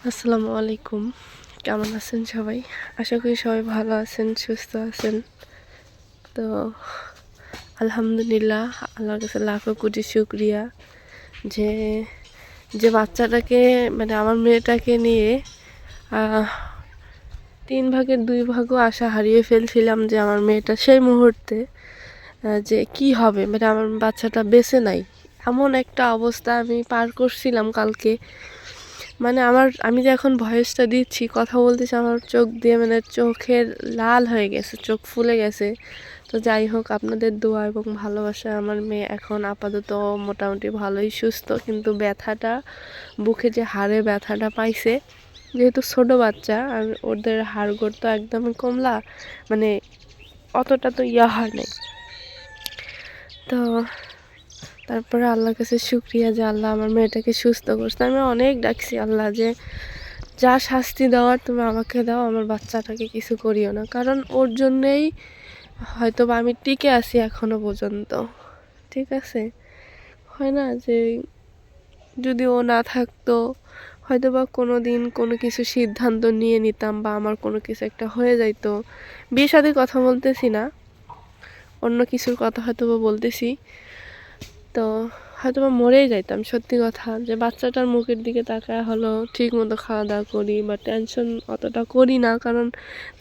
আসসালামু আলাইকুম। কেমন আছেন সবাই? আশা করি সবাই ভালো আছেন, সুস্থ আছেন। তো আলহামদুলিল্লাহ, আল্লাহর কাছে লাখো কোটি শুকরিয়া যে যে বাচ্চাটাকে মানে আমার মেয়েটাকে নিয়ে আহ ৩ ভাগের ২ ভাগও আশা হারিয়ে ফেলছিলাম যে আমার মেয়েটা সেই মুহূর্তে যে কি হবে মানে আমার বাচ্চাটা বেঁচে নাই। এমন একটা অবস্থা আমি পার করছিলাম কালকে। মানে আমি যে এখন ভয়েসটা দিচ্ছি, কথা বলতেছি, আমার চোখ দিয়ে মানে চোখের লাল হয়ে গেছে, চোখ ফুলে গেছে। তো যাই হোক, আপনাদের দোয়া এবং ভালোবাসায় আমার মেয়ে এখন আপাতত মোটামুটি ভালোই সুস্থ। কিন্তু ব্যথাটা, বুকে যে হাড়ে ব্যথাটা পাইছে, যেহেতু ছোট বাচ্চা আর ওদের হাড়গোড় তো একদমই কমলা, মানে অতটা তো হয় নাই। তো তারপরে আল্লাহর কাছে শুক্রিয়া যে আল্লাহ আমার মেয়েটাকে সুস্থ করছে। আমি অনেক ডাকছি আল্লাহ যে যা শাস্তি দেওয়ার তুমি আমাকে দাও, আমার বাচ্চাটাকে কিছু করিও না। কারণ ওর জন্যেই হয়তো বা আমি টিকে আছি এখনো পর্যন্ত। ঠিক আছে, হয় না যে যদি ও না থাকতো হয়তো বা কোনো দিন কোনো কিছু সিদ্ধান্ত নিয়ে নিতাম, বা আমার কোনো কিছু একটা হয়ে যাইতো। বিয়ে শাদীর কথা বলতেছি না, অন্য কিছুর কথা হয়তো বা বলতেছি। তো হয়তো বা মরেই যাইতাম, সত্যি কথা। যে বাচ্চাটার মুখের দিকে তাকায় হলো ঠিক মতো খাওয়া দাওয়া করি, বা টেনশন অতটা করি না, কারণ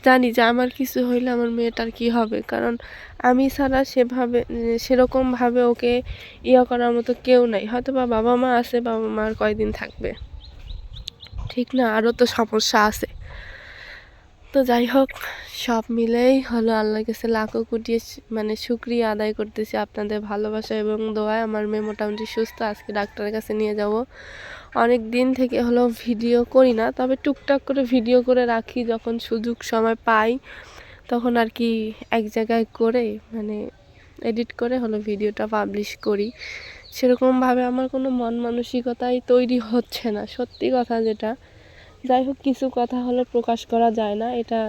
জানি যে আমার কিছু হইলে আমার মেয়েটার কি হবে। কারণ আমি ছাড়া সেরকমভাবে ওকে করার মতো কেউ নাই। হয়তো বা বাবা মা আছে, বাবা মার কয়দিন থাকবে, ঠিক না? আরও তো সমস্যা আছে। তো যাই হোক, সব মিলেই হলো আল্লাহর কাছে লাখো কোটি মানে শুকরিয়া আদায় করতেছি আপনাদের ভালোবাসা এবং দোয়ায় আমার মেয়ে মোটামুটি সুস্থ। আজকে ডাক্তারের কাছে নিয়ে যাব। অনেক দিন থেকে হলো ভিডিও করি না, তবে টুকটাক করে ভিডিও করে রাখি, যখন সুযোগ সময় পাই তখন আর কি এক জায়গায় করে মানে এডিট করে হলো ভিডিওটা পাবলিশ করি। সেরকমভাবে আমার কোনো মন মানসিকতাই তৈরি হচ্ছে না, সত্যি কথা যেটা। যাই হোক, কিছু কথা হলো প্রকাশ করা যায় না, এটা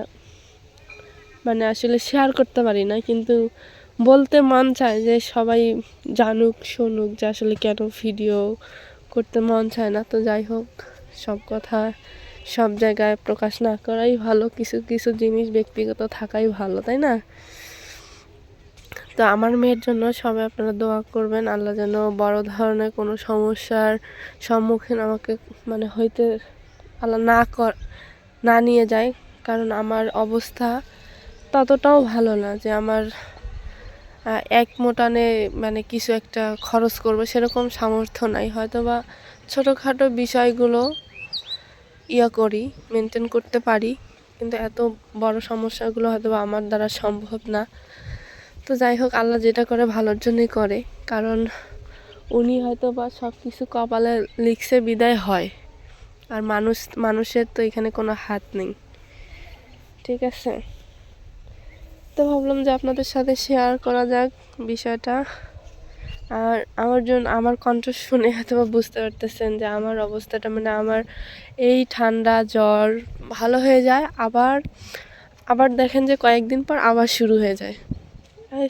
মানে আসলে শেয়ার করতে পারি না, কিন্তু বলতে মন চায় যে সবাই জানুক শুনুক যে আসলে কেন ভিডিও করতে মন চায় না। তো যাই হোক, সব কথা সব জায়গায় প্রকাশ না করাই ভালো, কিছু কিছু জিনিস ব্যক্তিগত থাকাই ভালো, তাই না? তো আমার মেয়ের জন্য সবাই আপনারা দোয়া করবেন, আল্লাহ যেন বড় ধরনের কোনো সমস্যার সম্মুখীন আমাকে মানে হইতে আল্লাহ না নিয়ে যায়। কারণ আমার অবস্থা ততটাও ভালো না যে আমার এক মোটানে মানে কিছু একটা খরচ করবো সেরকম সামর্থ্য নাই। হয়তো বা ছোটোখাটো বিষয়গুলো করি, মেনটেন করতে পারি, কিন্তু এত বড় সমস্যাগুলো হয়তো বা আমার দ্বারা সম্ভব না। তো যাই হোক, আল্লাহ যেটা করে ভালোর জন্যই করে, কারণ উনি হয়তো বা সব কিছু কপালে লিখছে বিদায় হয়, আর মানুষের তো এখানে কোনো হাত নেই। ঠিক আছে, তো ভাবলাম যে আপনাদের সাথে শেয়ার করা যাক বিষয়টা। আর আমার কণ্ঠ শুনে হয়তো বুঝতে পারতেছেন যে আমার অবস্থাটা মানে আমার এই ঠান্ডা জ্বর ভালো হয়ে যায়, আবার আবার দেখেন যে কয়েকদিন পর আবার শুরু হয়ে যায়।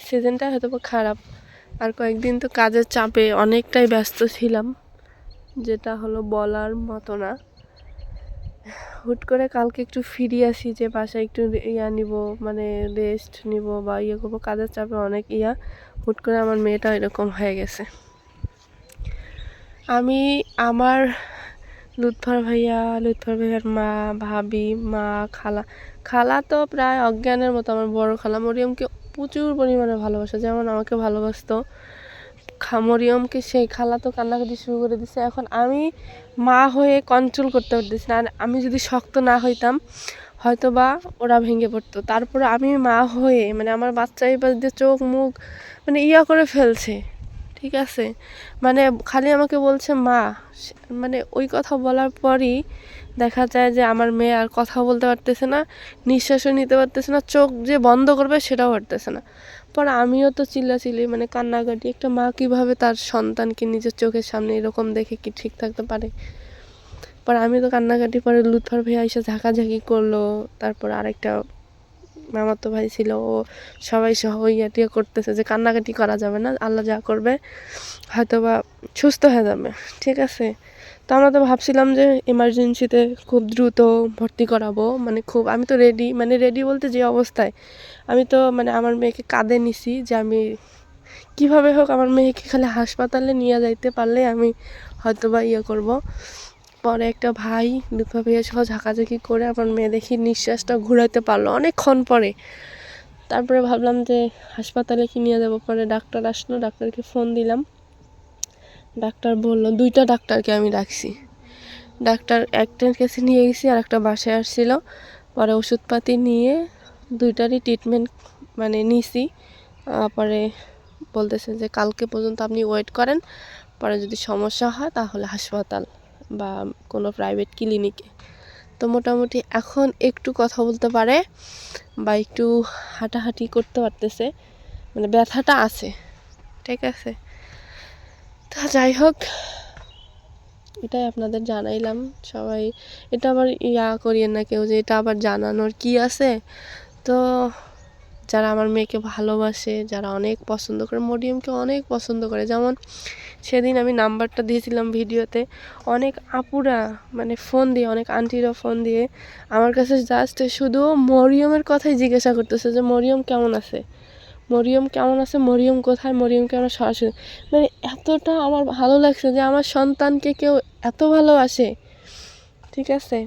সিজনটা হয়তো খারাপ। আর কয়েকদিন তো কাজের চাপে অনেকটাই ব্যস্ত ছিলাম, যেটা হলো বলার মতো না। হুট করে কালকে একটু ফিরে আসি যে বাসায় একটু নিব, মানে রেস্ট নিব বা করবো, কাজের চাপে অনেক হুট করে আমার মেয়েটা এরকম হয়ে গেছে। আমি আমার লুৎফর ভাইয়ার মা, ভাবি, মা, খালা তো প্রায় অজ্ঞানের মতো। আমার বড় খালা মরিয়মকে প্রচুর পরিমাণে ভালোবাসে, যেমন আমাকে ভালোবাসতো। মরিয়মকে সেই খালা তো কান্নাকাটি শুরু করে দিছে। এখন আমি মা হয়ে কন্ট্রোল করতে পারতেছি না। আর আমি যদি শক্ত না হইতাম হয়তো বা ওরা ভেঙে পড়তো। তারপরে আমি মা হয়ে মানে আমার বাচ্চা এবার দিয়ে চোখ মুখ মানে করে ফেলছে। ঠিক আছে, মানে খালি আমাকে বলছে মা। মানে ওই কথা বলার পরই দেখা যায় যে আমার মেয়ে আর কথা বলতে পারতেছে না, নিঃশ্বাসও নিতে পারতেছে না, চোখ যে বন্ধ করবে সেটাও পারতেছে না। পরে আমিও তো চিল্লাচিল্লি মানে কান্নাকাটি। একটা মা কীভাবে তার সন্তানকে নিজের চোখের সামনে এরকম দেখে কি ঠিক থাকতে পারে? পরে আমি তো কান্নাকাটি, পরে লুৎফর ভাইয়া এসে ঝাঁকাঝাঁকি করলো। তারপর আরেকটা মামাতো ভাই ছিল, ও সবাই সহ টিয়া করতেছে যে কান্নাকাটি করা যাবে না, আল্লাহ যা করবে হয়তো বা সুস্থ হয়ে যাবে। ঠিক আছে, তো আমরা তো ভাবছিলাম যে এমার্জেন্সিতে খুব দ্রুত ভর্তি করাবো, মানে খুব আমি তো রেডি, মানে রেডি বলতে যে অবস্থায় আমি তো মানে আমার মেয়েকে কাঁধে নিছি যে আমি কীভাবে হোক আমার মেয়েকে খালি হাসপাতালে নিয়ে যাইতে পারলে আমি হয়তো বা ইয়ে করবো। পরে একটা ভাই লুৎফা ভাইয়া সহ ঝাঁকাঝাঁকি করে আমার মেয়ে দেখি নিঃশ্বাসটা ঘুরাইতে পারলো অনেকক্ষণ পরে। তারপরে ভাবলাম যে হাসপাতালে কি নিয়ে যাবো, পরে ডাক্তার আসলো, ডাক্তারকে ফোন দিলাম, ডাক্তার বললো, দুইটা ডাক্তারকে আমি ডাকছি, ডাক্তার একটার কাছে নিয়ে গেছি আর একটা বাসায় আসছিলো। পরে ওষুধপাতি নিয়ে দুইটারই ট্রিটমেন্ট মানে নিছি। পরে বলতেছে যে কালকে পর্যন্ত আপনি ওয়েট করেন, পরে যদি সমস্যা হয় তাহলে হাসপাতাল বা কোনো প্রাইভেট ক্লিনিকে। তো মোটামুটি এখন একটু কথা বলতে পারে বা একটু হাঁটাহাঁটি করতে পারতেছে, মানে ব্যথাটা আছে, ঠিক আছে। তা যাই হোক, এটাই আপনাদের জানাইলাম। সবাই এটা আবার করিয়েন না কেউ যে এটা আবার জানানোর কি আছে। তো যারা আমার মেয়েকে ভালোবাসে, যারা অনেক পছন্দ করে, মরিয়মকে অনেক পছন্দ করে, যেমন সেদিন আমি নাম্বারটা দিয়েছিলাম ভিডিওতে, অনেক আপুরা মানে ফোন দিয়ে, অনেক আন্টিরা ফোন দিয়ে আমার কাছে জাস্ট শুধু মরিয়মের কথাই জিজ্ঞাসা করতেছে যে মরিয়ম কেমন আছে, মরিয়ম কেমন আছে, মরিয়ম কোথায়, মরিয়মকে আমরা সরাসরি, মানে এতটা আমার ভালো লাগছে যে আমার সন্তানকে কেউ এত ভালোবাসে, ঠিক আছে।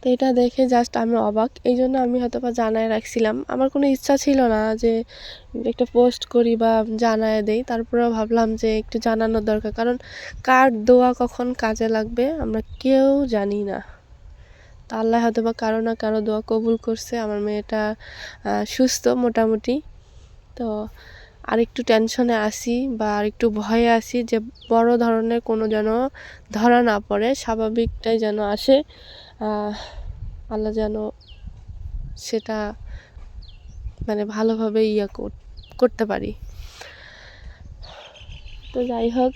তো এটা দেখে জাস্ট আমি অবাক, এই জন্য আমি হয়তো বা জানায় রাখছিলাম। আমার কোনো ইচ্ছা ছিল না যে একটা পোস্ট করি বা জানায় দেই, তারপরেও ভাবলাম যে একটু জানানোর দরকার, কারণ কার দোয়া কখন কাজে লাগবে আমরা কেউ জানি না। তা আল্লাহ হয়তো বা কারো না কারো দোয়া কবুল করছে, আমার মেয়েটা সুস্থ মোটামুটি। তো আরেকটু টেনশনে আসি বা আরেকটু ভয়ে আসি যে বড় ধরনের কোনো যেন ধরা না পড়ে, স্বাভাবিকটাই যেন আসে, আল্লাহ যেন সেটা মানে ভালোভাবে করতে পারি। তো যাই হোক,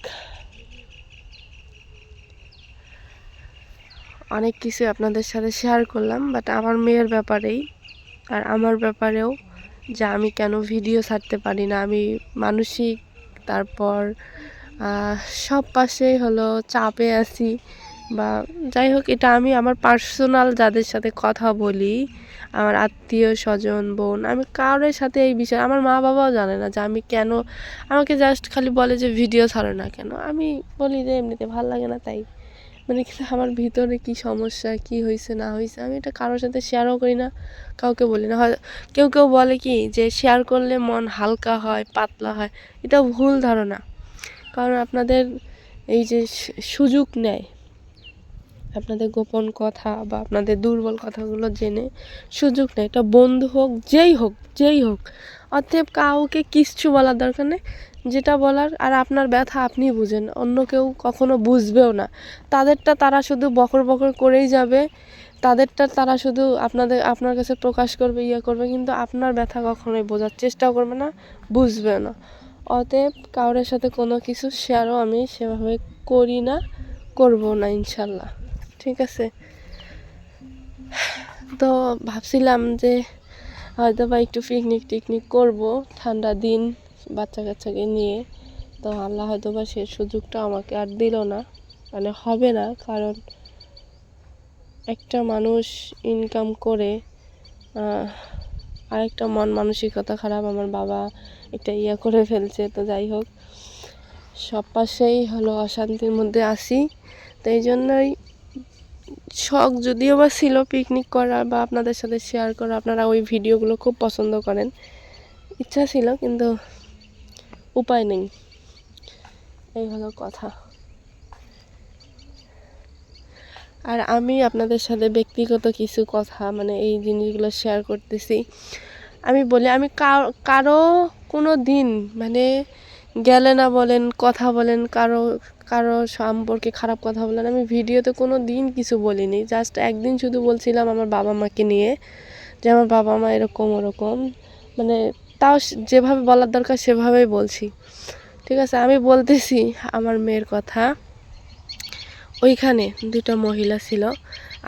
অনেক কিছু আপনাদের সাথে শেয়ার করলাম, বাট আমার মেয়ের ব্যাপারেই আর আমার ব্যাপারেও, যে আমি কেন ভিডিও ছাড়তে পারি না, আমি মানসিক তারপর সব পাশেই হলো চাপে আছি বা যাই হোক, এটা আমি আমার পার্সোনাল যাদের সাথে কথা বলি, আমার আত্মীয় স্বজন, বোন, আমি কারোর সাথে এই বিষয়ে, আমার মা বাবাও জানে না যে আমি কেন, আমাকে জাস্ট খালি বলে যে ভিডিও ছাড়ো না কেন, আমি বলি যে এমনিতে ভালো লাগে না তাই, মানে কিন্তু আমার ভিতরে কি সমস্যা, কি হয়েছে না হয়েছে আমি এটা কারোর সাথে শেয়ারও করি না, কাউকে বলি না। হয় কেউ কেউ বলে কি যে শেয়ার করলে মন হালকা হয়, পাতলা হয়, এটা ভুল ধারণা। কারণ আপনাদের এই যে সুযোগ নেয় আপনাদের গোপন কথা বা আপনাদের দুর্বল কথাগুলো জেনে সুযোগ নেয়, এটা বন্ধু হোক, যেই হোক, অতএব কাউকে কিচ্ছু বলার দরকার নেই, যেটা বলার, আর আপনার ব্যথা আপনি বুঝেন, অন্য কেউ কখনো বুঝবেও না, তাদেরটা তারা শুধু বকর বকর করেই যাবে, তাদেরটা তারা শুধু আপনার কাছে প্রকাশ করবে, করবে, কিন্তু আপনার ব্যথা কখনোই বোঝার চেষ্টাও করবে না, বুঝবে না। অতএব কারোর সাথে কোনো কিছু শেয়ারও আমি সেভাবে করি না, করবো না ইনশাল্লাহ, ঠিক আছে। তো ভাবছিলাম যে হয়তো বা একটু পিকনিক করবো ঠান্ডা দিন বাচ্চা কাচ্চাকে নিয়ে, তো আল্লাহ হয়তো বা সে সুযোগটা আমাকে আর দিল না, মানে হবে না, কারণ একটা মানুষ ইনকাম করে আরেকটা মন মানসিকতা খারাপ, আমার বাবা একটা করে ফেলছে। তো যাই হোক, সব পাশেই হলো অশান্তির মধ্যে আসি, তো এই জন্যই শখ যদিও বা ছিল পিকনিক করা বা আপনাদের সাথে শেয়ার করা, আপনারা ওই ভিডিওগুলো খুব পছন্দ করেন, ইচ্ছা ছিল কিন্তু উপায় নেই, এই হলো কথা। আর আমি আপনাদের সাথে ব্যক্তিগত কিছু কথা, মানে এই জিনিসগুলো শেয়ার করতেছি, আমি বলি আমি কারো কোনো দিন মানে গেলে না বলেন, কথা বলেন, কারো সম্পর্কে খারাপ কথা বলেন, আমি ভিডিওতে কোনো দিন কিছু বলিনি, জাস্ট একদিন শুধু বলছিলাম আমার বাবা মাকে নিয়ে, যে আমার বাবা মা এরকম ওরকম, মানে তাও যেভাবে বলার দরকার সেভাবেই বলছি, ঠিক আছে। আমি বলতেছি আমার মেয়ের কথা, ওইখানে দুটো মহিলা ছিল,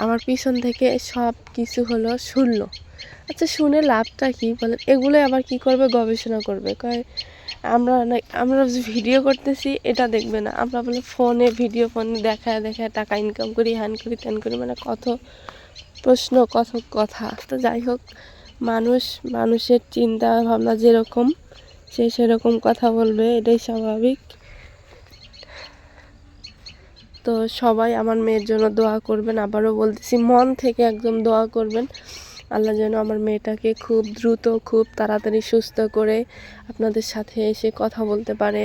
আমার পিছন থেকে সব কিছু হলো শুনলো। আচ্ছা শুনে লাভটা কি বলেন, এগুলো আবার কি করবে, গবেষণা করবে, কয় আমরা যে ভিডিও করতেছি এটা দেখবে না, আমরা বলে ফোনে দেখায় দেখায় টাকা ইনকাম করি, হ্যান করি ত্যান করি, মানে কত প্রশ্ন কত কথা। তো যাই হোক, মানুষের চিন্তা ভাবনা যেরকম সে সেরকম কথা বলবে, এটাই স্বাভাবিক। তো সবাই আমার মেয়ের জন্য দোয়া করবেন, আবারও বলতেছি মন থেকে একদম দোয়া করবেন। আল্লাহ যেন আমার মেয়েটাকে খুব দ্রুত খুব তাড়াতাড়ি সুস্থ করে আপনাদের সাথে এসে কথা বলতে পারে।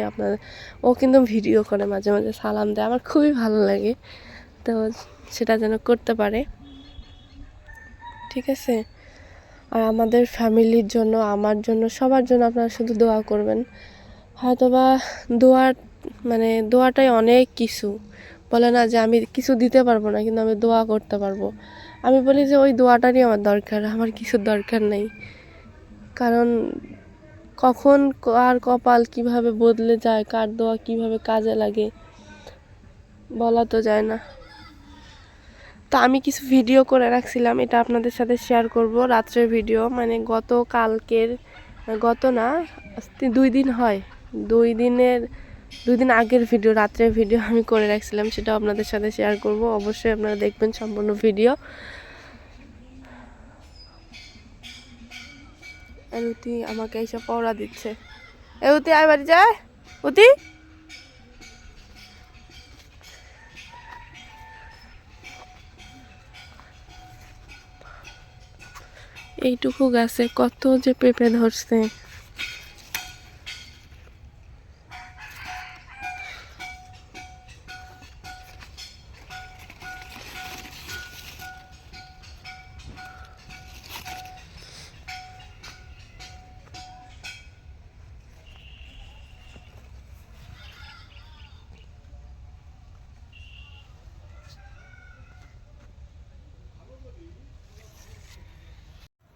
ও কিন্তু ভিডিও করে মাঝে মাঝে সালাম দেয়, আমার খুবই ভালো লাগে। তো সেটা যেন করতে পারে, ঠিক আছে? আর আমাদের ফ্যামিলির জন্য, আমার জন্য, সবার জন্য আপনারা শুধু দোয়া করবেন। হয়তোবা দোয়াটাই অনেক কিছু। বলে না যে আমি কিছু দিতে পারবো না, কিন্তু আমি দোয়া করতে পারবো। আমি বলি যে ওই দোয়াটারই আমার দরকার, আমার কিছুর দরকার নেই। কারণ কখন কার কপাল কিভাবে বদলে যায়, কার দোয়া কিভাবে কাজে লাগে বলা তো যায় না। তো আমি কিছু ভিডিও করে রাখছিলাম, এটা আপনাদের সাথে শেয়ার করব। রাত্রের ভিডিও, মানে গত না 2 দিন হয়, 2 দিন আগের ভিডিও, রাত্রের ভিডিও আমি করে রাখছিলাম, সেটাও আপনাদের সাথে শেয়ার করব। অবশ্যই আপনারা দেখবেন সম্পূর্ণ ভিডিও। উতি আমাকে এইসব পড়া দিচ্ছে। উতি আয় বাড়ি যায়, উতি এইটুকু গাছে কত যে পেঁপে ধরছে।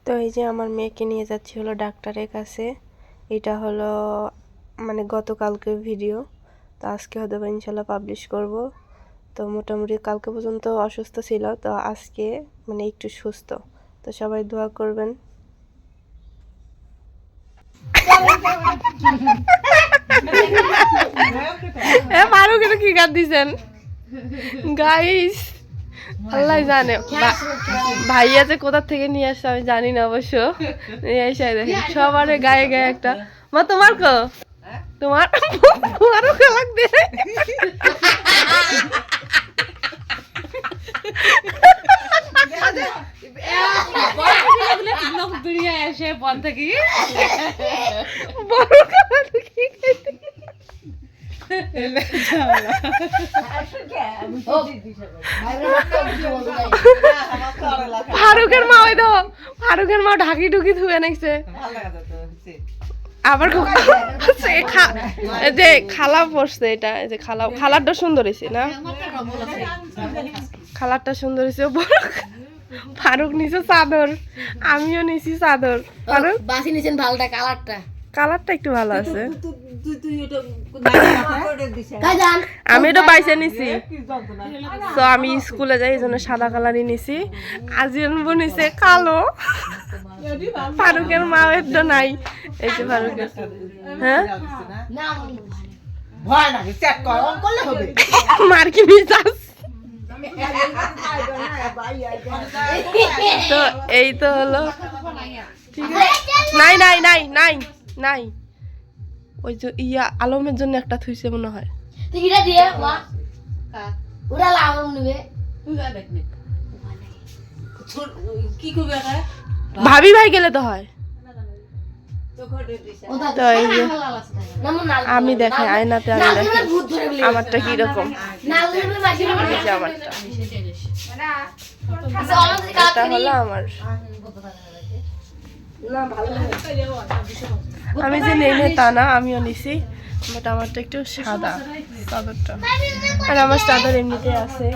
তো এই যে আমার মেয়েকে নিয়ে যাচ্ছি হলো ডাক্তারের কাছে। এটা হলো মানে গতকালকের ভিডিও, তো আজকে হয়তো ইনশাল্লাহ পাবলিশ করব। তো মোটামুটি কালকে পর্যন্ত অসুস্থ ছিল, তো আজকে মানে একটু সুস্থ। তো সবাই দোয়া করবেন। কি গান দিছেন গাইস, আল্লাহ জানে। ভাইয়া যে কোথা থেকে নিয়ে আসছে আমি জানি না অবশ্য। দেখেন সবার গায়ে গায়ে একটা মা, তোমার তোমারও লাগবে। ফারুকের মা, ওই তো ফারুকের মা ঢাকি ঢুকি ধুয়ে নাইছে। আবার যে খালা পড়ছে, এটা যে খালারটা সুন্দর হয়েছে না, খালারটা সুন্দর হয়েছে। ফারুক নিছে চাদর, আমিও নিছি চাদর। ফারুক বাসি নিছেন ভালোটা, কালারটা একটু ভালো আছে। আমি এটা বাইসে নিছি, তো আমি স্কুলে যাই এই জন্য সাদা কালারই নিছি। আজিয়ান নিছে কালো। ফারুকের মা এটা নাই, এই যে ফারুকের। হ্যাঁ মার্কি মিজাজ। তো এই তো হলো, ঠিক আছে। নাই নাই নাই নাই নাই, ওই যে আলমের জন্য একটা থুইছে মনে হয়। ভাবি ভাই গেলে তো হয়। তো এই যে আমি দেখাই আয়নাতে, আমি দেখাই আমারটা কিরকম। এটা হলো আমার। আমি যে নেই তা না, আমিও নিছি, বাট আমারটা একটু সাদা চাদরটা। আর আমার চাদর এমনিতে আছে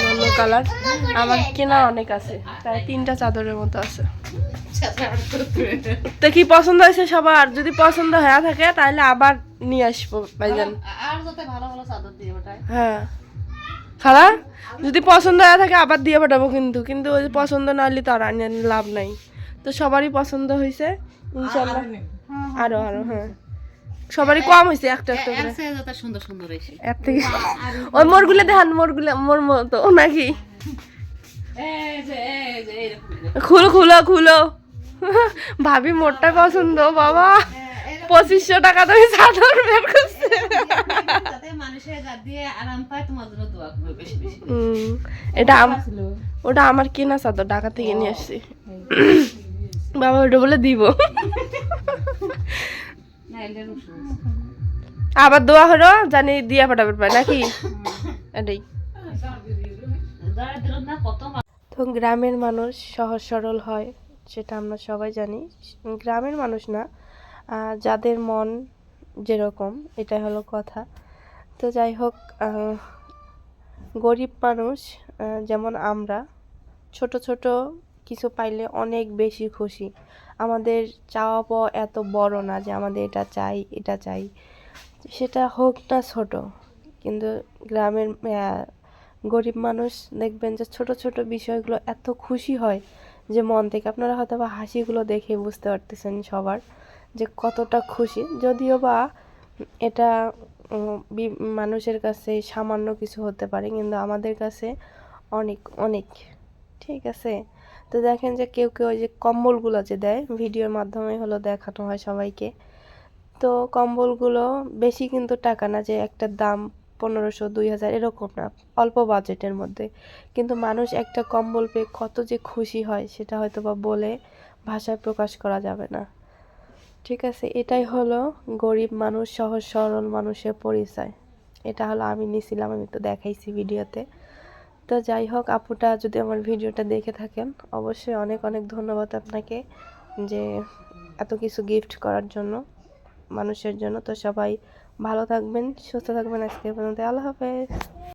অন্য কালার, আমার কেনা অনেক আছে, প্রায় 3টা চাদরের মতো আছে। তো কি পছন্দ হয়েছে সবার? যদি পছন্দ হয়ে থাকে তাহলে আবার নিয়ে আসবো ভাইজান। হ্যাঁ খালা, যদি পছন্দ হয়ে থাকে আবার দিয়ে পাঠাবো, কিন্তু ওই পছন্দ না হলে তো আর লাভ নাই। তো সবারই পছন্দ হয়েছে ইনশাল্লাহ। আরো হ্যাঁ, সবারই কম হয়েছে একটা একটা করে। সুন্দর সুন্দর এসে এর থেকে ওই মোরগুলো দেখান, মোরগুলো মোর মতো নাকি? খুলো খুলো খুলো। ভাবি মোরটা পছন্দ বাবা, 2500 টাকা তুমি চাদর বের করছে। মানুষের গা দিয়ে আরাম পায়, তোমার জন্য দোয়া করবে বেশি বেশি। এটা ওটা আমার কেনা চাদর, ঢাকা থেকে নিয়ে আসছি। বাবা ওটা বলে দিব। আবার দোয়া হলো জানি দিয়া ফাটাবে পায় নাকি? এটাই তো গ্রামের মানুষ সহজ সরল হয়, সেটা আমরা সবাই জানি। গ্রামের মানুষ না, যাদের মন যেরকম, এটাই হলো কথা। তো যাই হোক, গরিব মানুষ যেমন আমরা ছোট ছোট কিছু পাইলে অনেক বেশি খুশি। আমাদের চাওয়া পাওয়া এত বড় না যে আমাদের এটা চাই এটা চাই, সেটা হোক না ছোট। কিন্তু গ্রামের গরিব মানুষ দেখবেন যে ছোট ছোট বিষয়গুলো এত খুশি হয় যে মন থেকে। আপনারা হয়তো বা হাসিগুলো দেখে বুঝতে পারতেছেন সবার যে কতটা খুশি। যদিও বা এটা মানুষের কাছে সামান্য কিছু হতে পারে, কিন্তু আমাদের কাছে অনেক অনেক। ঠিক আছে, তো দেখেন যে কেউ কেউ ওই যে কম্বলগুলো যে দেয়, ভিডিওর মাধ্যমে হলো দেখানো হয় সবাইকে। তো কম্বলগুলো বেশি কিন্তু টাকা না, যে একটা দাম 1500-2000 এরকম না, অল্প বাজেটের মধ্যে। কিন্তু মানুষ একটা কম্বল পেয়ে কত যে খুশি হয় সেটা হয়তো বা বলে ভাষায় প্রকাশ করা যাবে না। ঠিক আছে, এটাই হলো গরিব মানুষ, সহজ সরল মানুষের পরিচয়। এটা হলো আমি নিছিলাম, আমি তো দেখাইছি ভিডিওতে। তো যাই হোক, আপুটা যদি আমার ভিডিওটা দেখে থাকেন, অবশ্যই অনেক অনেক ধন্যবাদ আপনাকে যে এত কিছু গিফট করার জন্য মানুষের জন্য। তো সবাই ভালো থাকবেন, সুস্থ থাকবেন। আজকে পর্যন্ত, আল্লাহ হাফেজ।